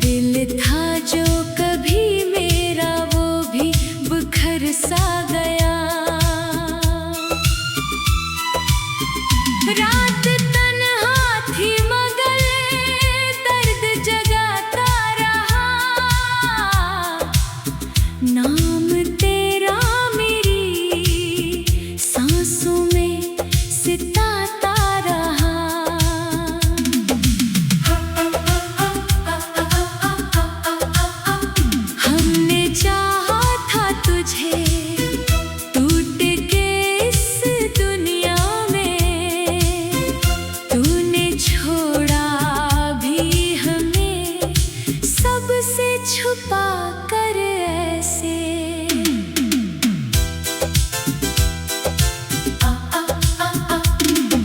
दिल था जो कभी मेरा वो भी बिखर सा गया। रात तन्हा थी मगर दर्द जगाता रहा। नाम तेरा मेरी सांसों में सिताता रहा। हमने चाहा था तुझे टूट के इस दुनिया में, तूने छोड़ा भी हमें सबसे छुपा कर ऐसे।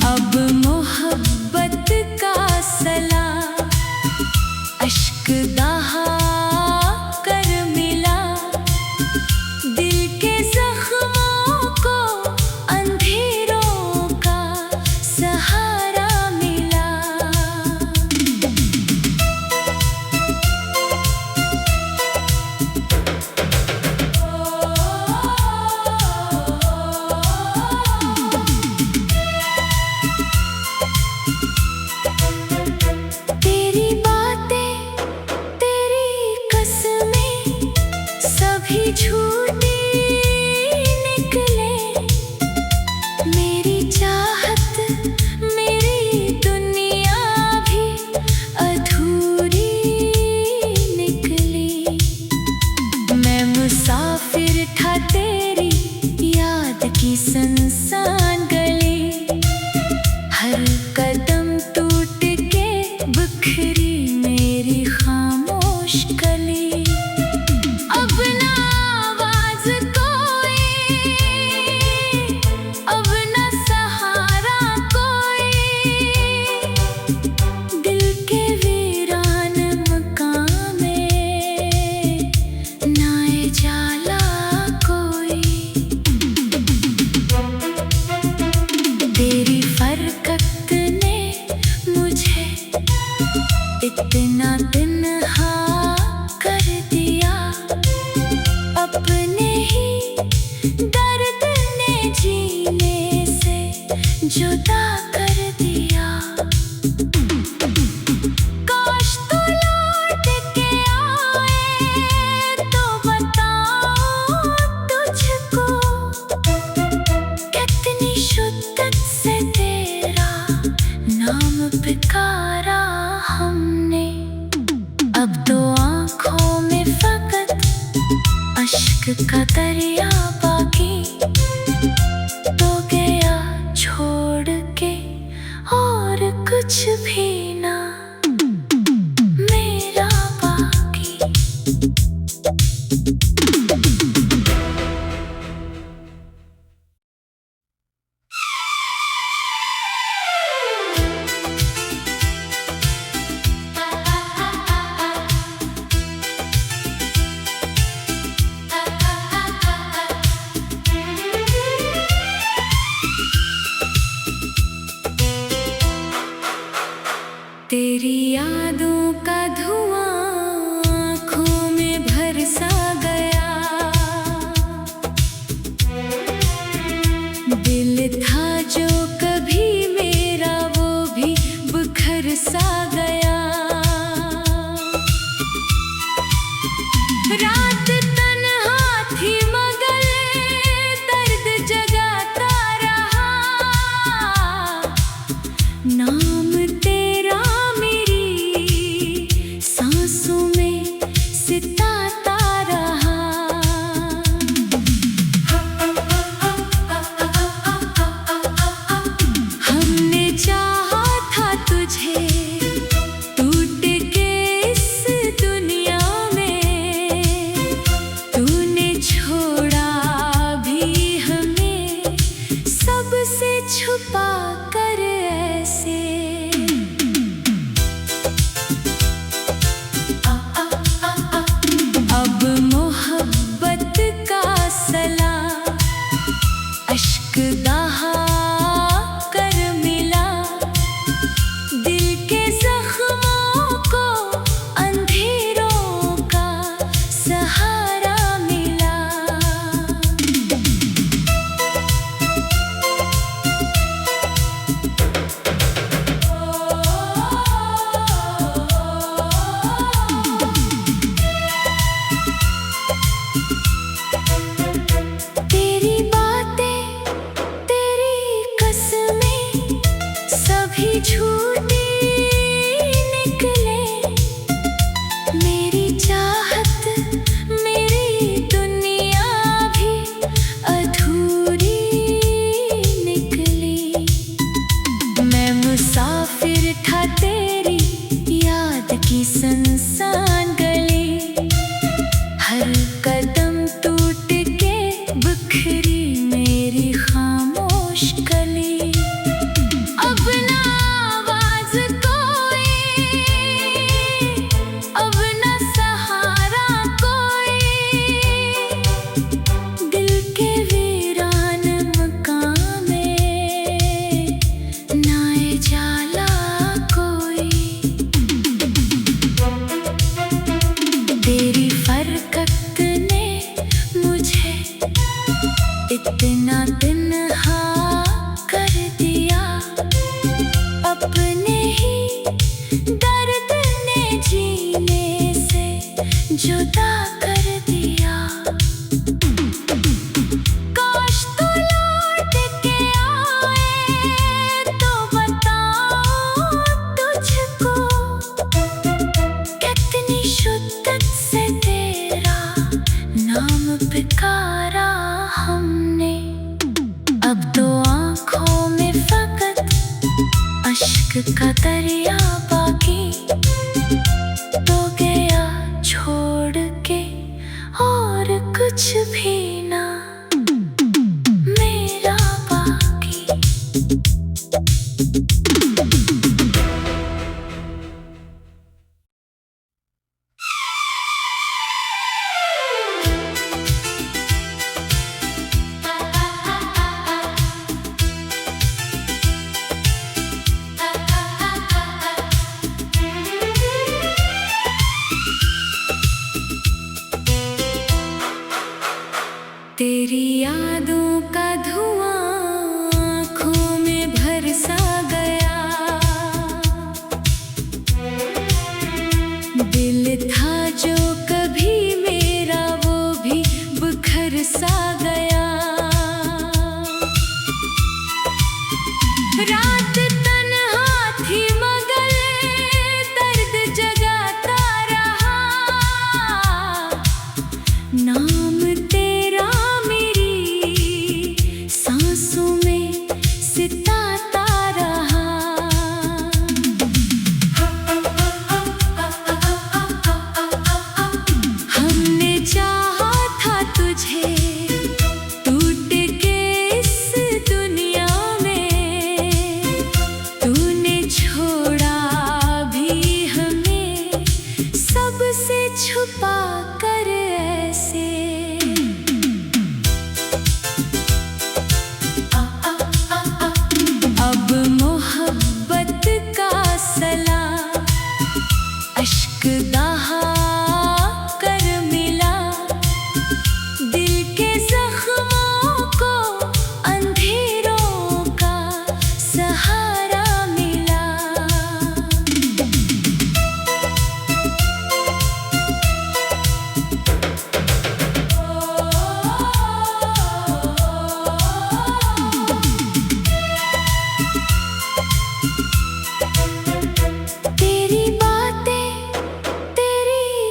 अब मोहब्बत का सलाम अश्क दहा कर मिला। दिल के जख्मों को अंधेरों का सहारा मिला। तेरी बातें तेरी कसमें सभी झूठी निकले। मेरी चाहत मेरी दुनिया भी अधूरी निकली। मैं मुसाफिर था तेरी याद की सुनसान गली। हर कदम टूट के बिखरी मेरी खामोश कली। अब ना आवाज कोई, अब ना सहारा कोई। दिल के वीरान मकान में ना जाला कोई। तेरी फरकत ने मुझे इतना तन्हा कर दिया। अपने ही दर्द ने जीने से जुदा कर दिया। काश तू लौट के आए तो बताऊं तुझको कितनी शिद्दत से तेरा नाम पुकारा हमने। अब तो आँखों में फकत अश्क का दरिया बाकी। तो गया छोड़ के और कुछ भी ना मेरा बाकी। की सुनसान गली, हर कदम टूट के बिखरी मेरी खामोश कली। अब ना आवाज कोई, अब ना सहारा कोई, दिल के वीरान मकान में ना जाला कोई। तेरी फरकत ने मुझे इतना तन्हा कर दिया, अपने ही दर्द ने जीने से जुदा कर दिया। काश तू लौट के आए तो बताऊं तुझको, कितनी शिद्दत से तेरा नाम पुकारा हमने। अब तो आँखों में फकत अश्क का दरिया बाकी, तो गया छोड़ के और कुछ भी ना मेरा बाकी। तेरी यादों का धुआं आँखों में भर सा गया, दिल था जो कभी मेरा वो भी बिखर सा गया। रात तन्हा थी मगर दर्द जगाता रहा, नाम तेरा मेरी सांसों में सिताता रहा। हमने चाहा था तुझे टूट के इस दुनिया में, तूने छोड़ा भी हमें सबसे छुपा कर ऐसे। अब मोहब्बत का सलाम अश्क दहा कर मिला, दिल के जख्मों को अंधेरों का सहारा मिला। तेरी बातें, तेरी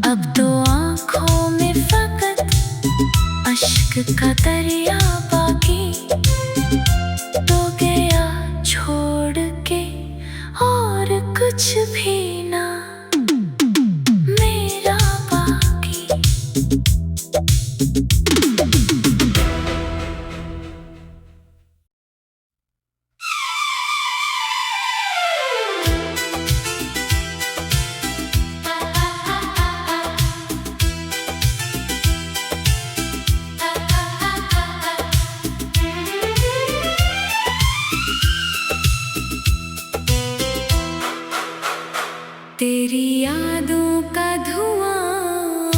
अब तो आँखों में फकत अश्क का दरिया बाकी, तो गया छोड़ के और कुछ भी ना मेरा बाकी। तेरी यादों का धुआं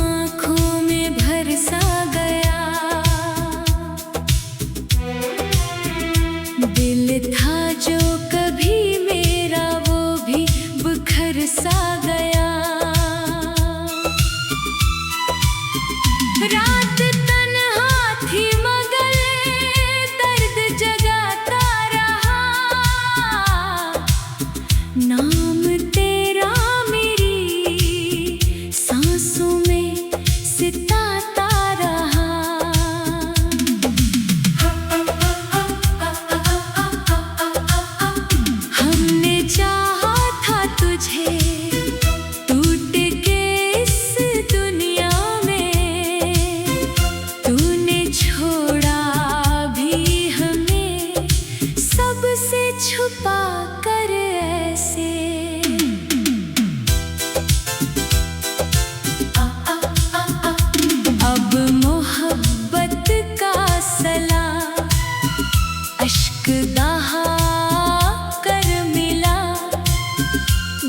आँखों में भर सा गया, दिल था जो कभी मेरा वो भी बिखर सा गया। रात तन्हा थी मगर दर्द जगाता रहा, नाम तेरा मेरी सांसों में सिताता रहा। हमने चाहा था तुझे टूट के इस दुनिया में, तूने छोड़ा भी हमें सबसे छुपा कर ऐसे। अब मोहब्बत का सलाम अश्क दहा कर मिला,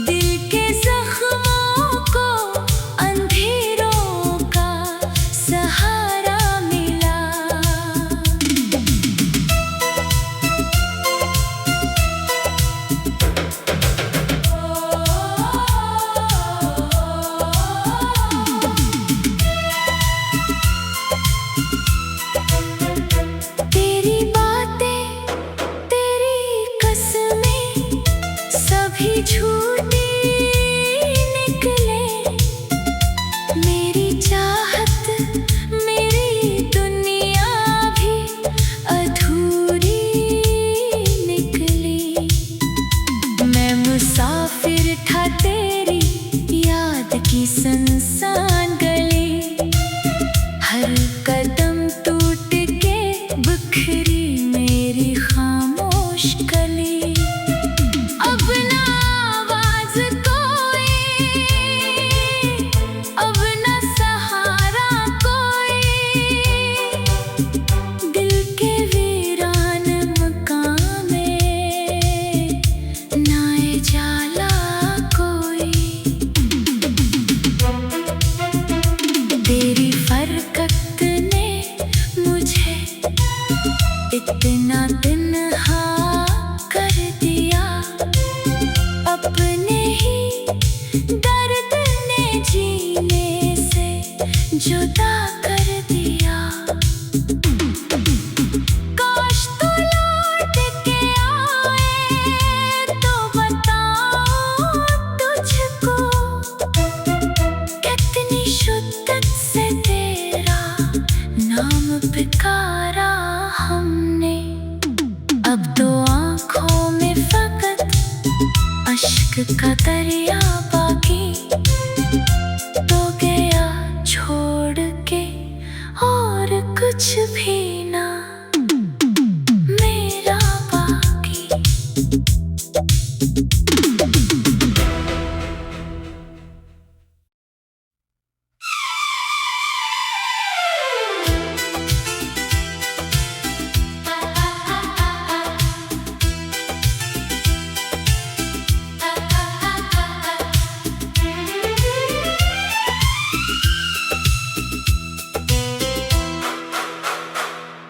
दिल के जख्मों को अंधेरों का सहारा मिला। तेरी बातें तेरी कसमें सभी झूठी निकले, मेरी चाहत मेरी दुनिया भी अधूरी निकली। मैं मुसाफिर था तेरी याद की सुनसान गली, हर कदम टूट के बिखरी मेरी खामोश गली। अब ना आवाज कोई, अब ना सहारा कोई, दिल के वीरान मकान में नाए जाला कोई। तेरी फरकत ने मुझे इतना तन्हा कर दिया, अपने ही दर्द ने जीने से जुदा कर दिया। काश तू लौट के आए तो बताऊं तुझको, कितनी शिद्दत से तेरा नाम पुकारा हमने। अब तो आँखों में फकत अश्क का दरिया बाकी, तो गया छोड़ के और कुछ भी ना मेरा बाकी।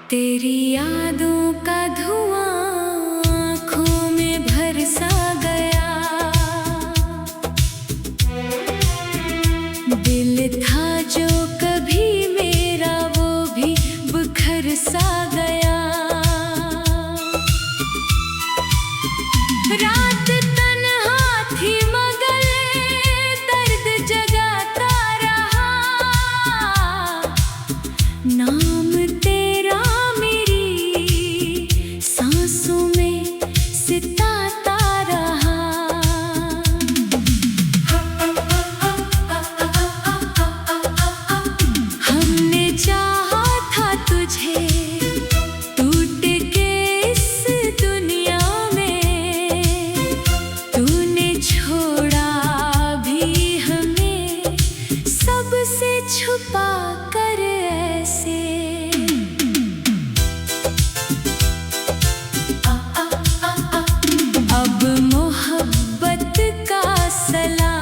तेरी यादों का धुआं आँखों में भर सा गया, दिल था जो कभी मेरा वो भी बिखर सा गया। रात तन्हा थी मगर दर्द जगाता रहा, छुपा कर ऐसे। अब मोहब्बत का सला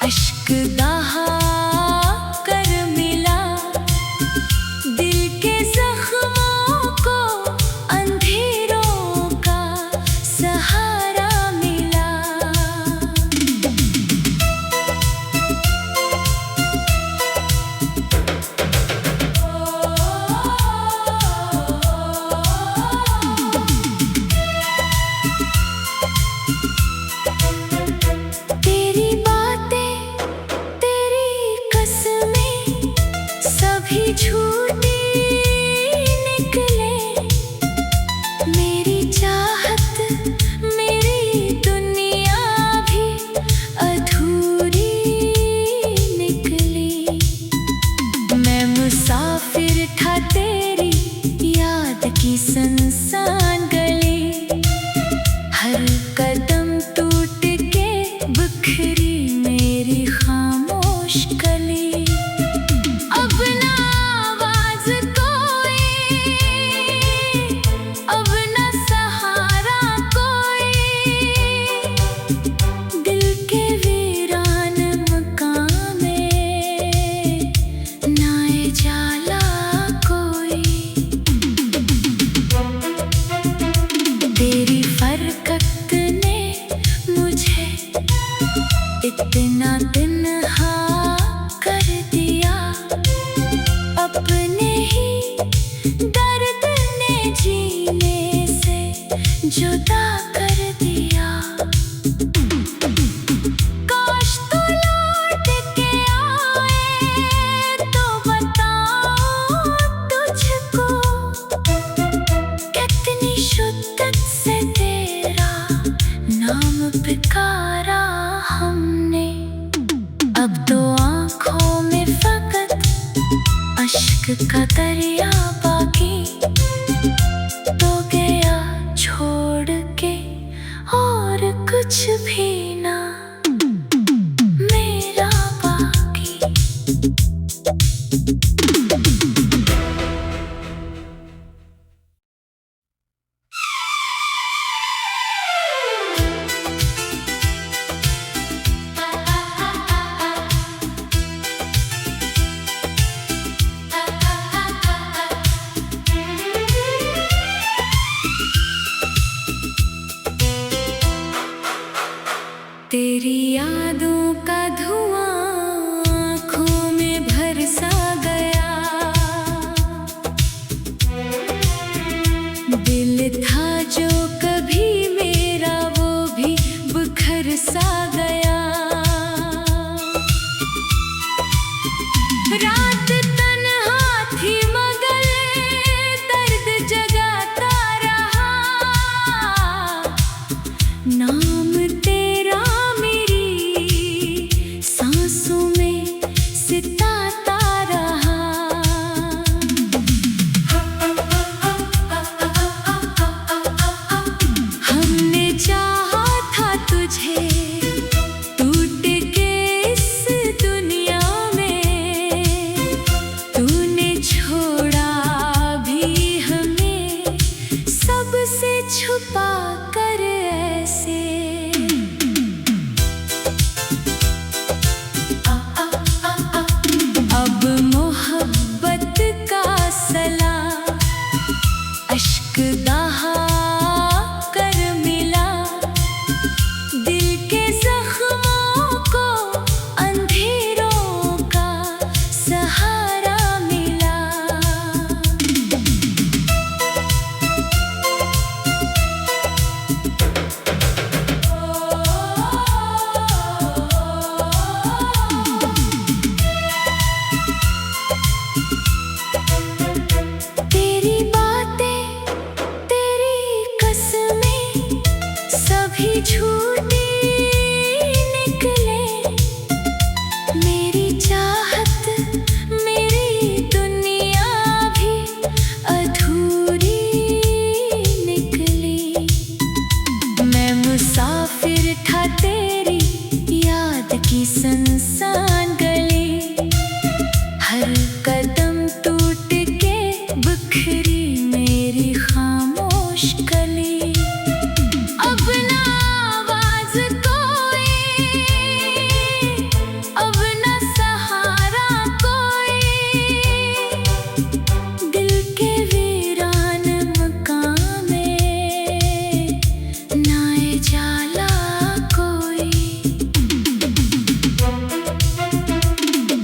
अश्क दहा कर मिला, दिल के जख्मों को अंधेरों का सहारा मिला। तेरी बातें, तेरी कसमें सभी झूठी निकले। मेरी चाहत, मेरी दुनिया भी अधूरी निकली। मैं मुसाफिर था तेरी याद की सुनसान गली, हर कदम टूट के बिखरी मेरी खामोश कली। अब ना आवाज कोई, अब ना सहारा कोई, दिल के वीरान मकान में ना जाला कोई। तेरी फरकत ने मुझे इतना तन्हा कर दिया, अपने ही दर्द ने जीने से जुदा कर दिया। काश तू लौट के आए तो बताऊं तुझको, कितनी शिद्दत से तेरा नाम पुकारा हमने। अब तो आँखों में फकत अश्क का दरिया बाकी, तो गया छोड़ के और कुछ भी ना मेरा बाकी। तेरी यादों का धुआं आँखों में भरसा गया, दिल था जो कभी मेरा वो भी बिखर सा गया। रात तन्हा थी मगर दर्द जगाता रहा, नाम तेरा मेरी सांसों में सिताता रहा। हमने चाहा था तुझे टूट के इस दुनिया में,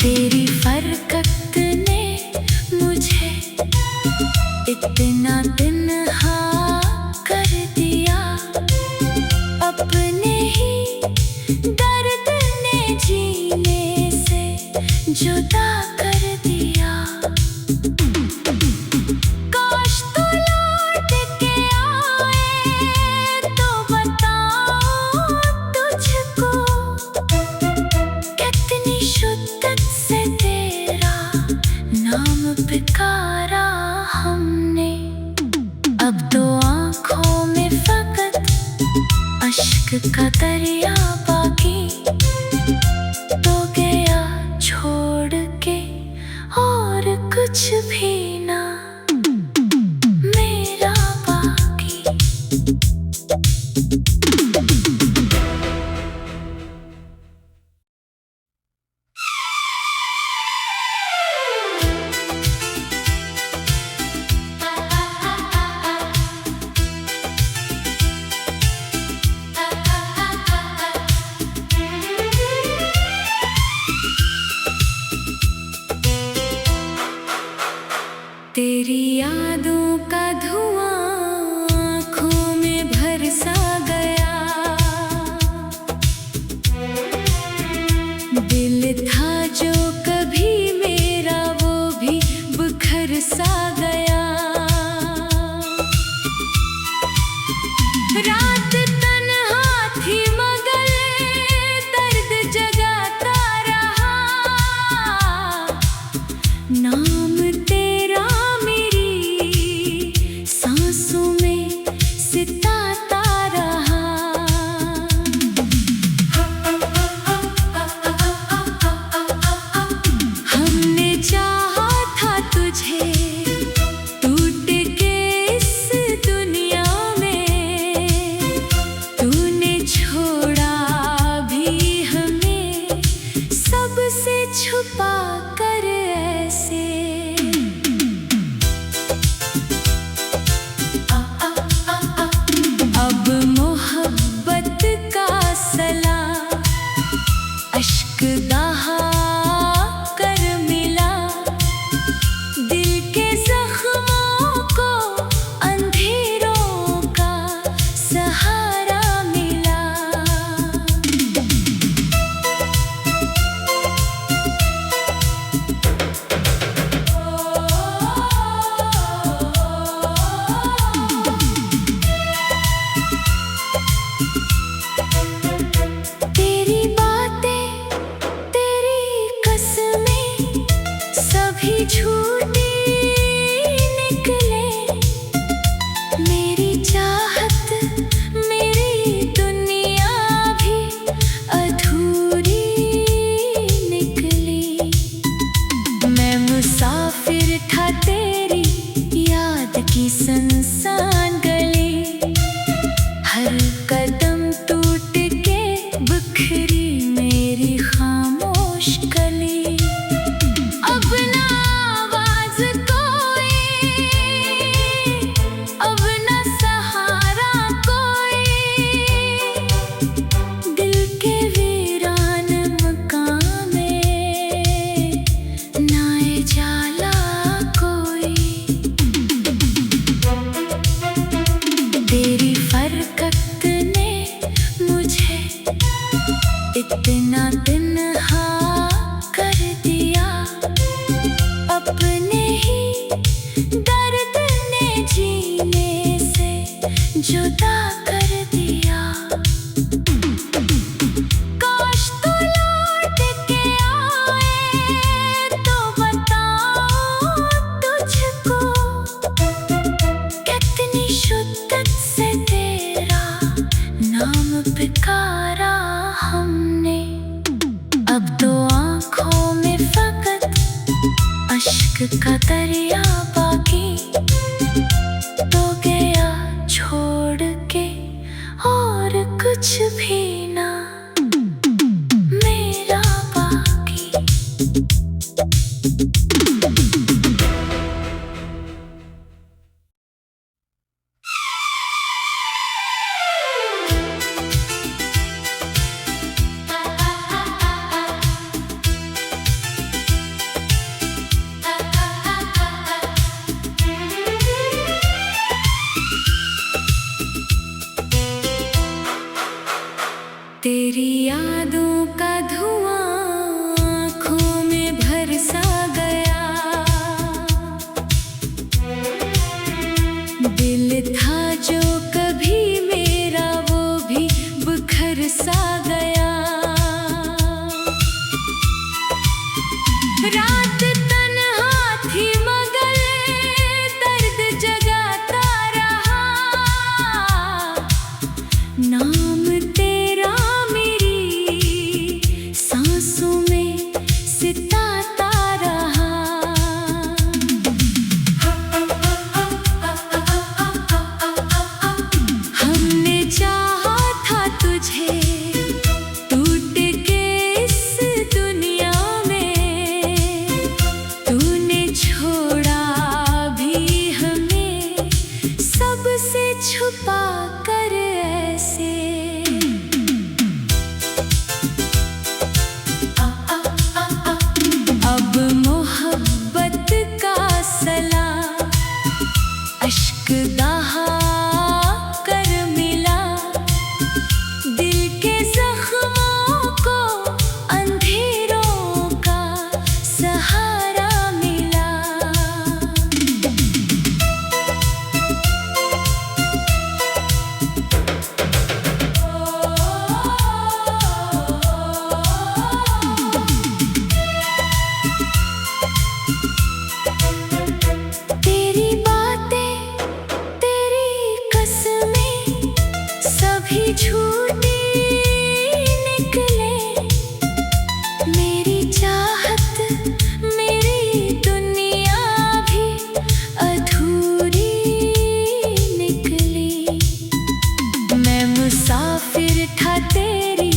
तेरी फरकत ने मुझे इतना तन्हा कर दिया, अपने ही दर्द ने जीने से जुदा कर दिया। काश तू लौट के आए तो बताऊं तुझको, कितनी शिद्दत से तेरा नाम पुकारा हमने। अब तो आँखों में फकत अश्क का दरिया बाकी, तो गया छोड़ के और कुछ भी ना मेरा बाकी। तेरी यादों का धुआं आँखों में भरसा गया, दिल था जो कभी मेरा वो भी बिखर सा गया। रात तन्हा थी मगर दर्द जगाता रहा, नाम तेरा सांसों में सिताता रहा। हमने चाहा था तुझे टूट के इस दुनिया में, तूने छोड़ा भी हमें सबसे छुपा कर ऐसे। अब मोहब्बत का सलाम अश्क दहा कर मिला, दिल के जख्मों को अंधेरों का सहारा मिला। तेरी बातें तेरी कसमें सभी झूठी निकले, मेरी चाहत मेरी दुनिया भी अधूरी निकली। मैं मुसाफिर था तेरी याद की सुनसान गली, हर कदम टूट के बिखरी मेरी खामोश कली। अब ना आवाज कोई, अब ना सहारा कोई, दिल के वीरान मकान में नाए जाला कोई। तेरी फरकत ने मुझे इतना तन्हा कर दिया, अपने ही दर्द ने जीने से जुदा कर दिया। काश तू लौट के आए तो बताऊं तुझको, कितनी शिद्दत से तेरा नाम पुकारा हमने। अब तो आँखों में फकत अश्क का दरिया बाकी, तो गया छोड़ के और कुछ भी ना मेरा बाकी। रात तन्हा थी मगर दर्द जगाता रहा। नाम तेरा मेरी सांसों में सिताता रहा। हमने चाहा था तुझे टूट के इस दुनिया में, तूने छोड़ा भी हमें सबसे छुपा कर ऐसे। अब मोहब्बत का सलाम अश्क दहा कर मिला, दिल के जख्मों को अंधेरों का सहारा मिला। तेरी बातें तेरी कसमें सभी झूठी निकले। मेरी चाहत मेरी दुनिया भी अधूरी निकली। मैं मुसाफिर था तेरी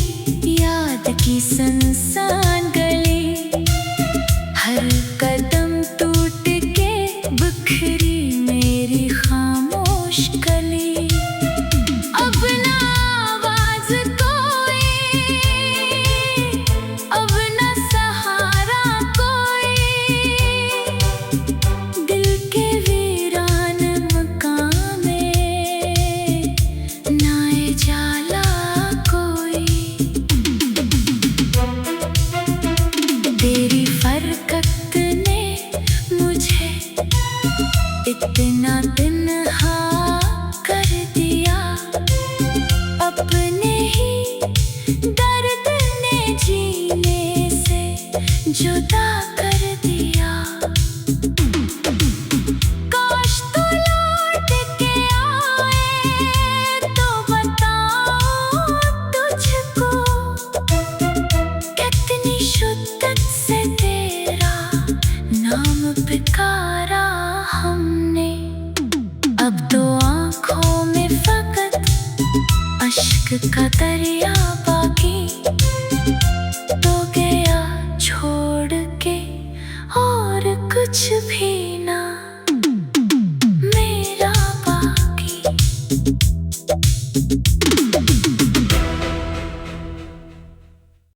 याद की सुनसान गली, हर कदम टूट के बिखरी मेरी खामोश कली। अब ना आवाज कोई, अब ना सहारा कोई, दिल के वीरान मकान में ना जाला कोई। तेरी फरकत ने मुझे इतना तन्हा कर दिया, अपने ही दर्द ने जीने से जुदा कर दिया। काश तू लौट के आए तो बताऊं तुझको, कितनी शिद्दत से तेरा नाम पुकारा हमने। अब तो आँखों में फकत अश्क का दरिया बाकी, तो गया छोड़ के और कुछ भी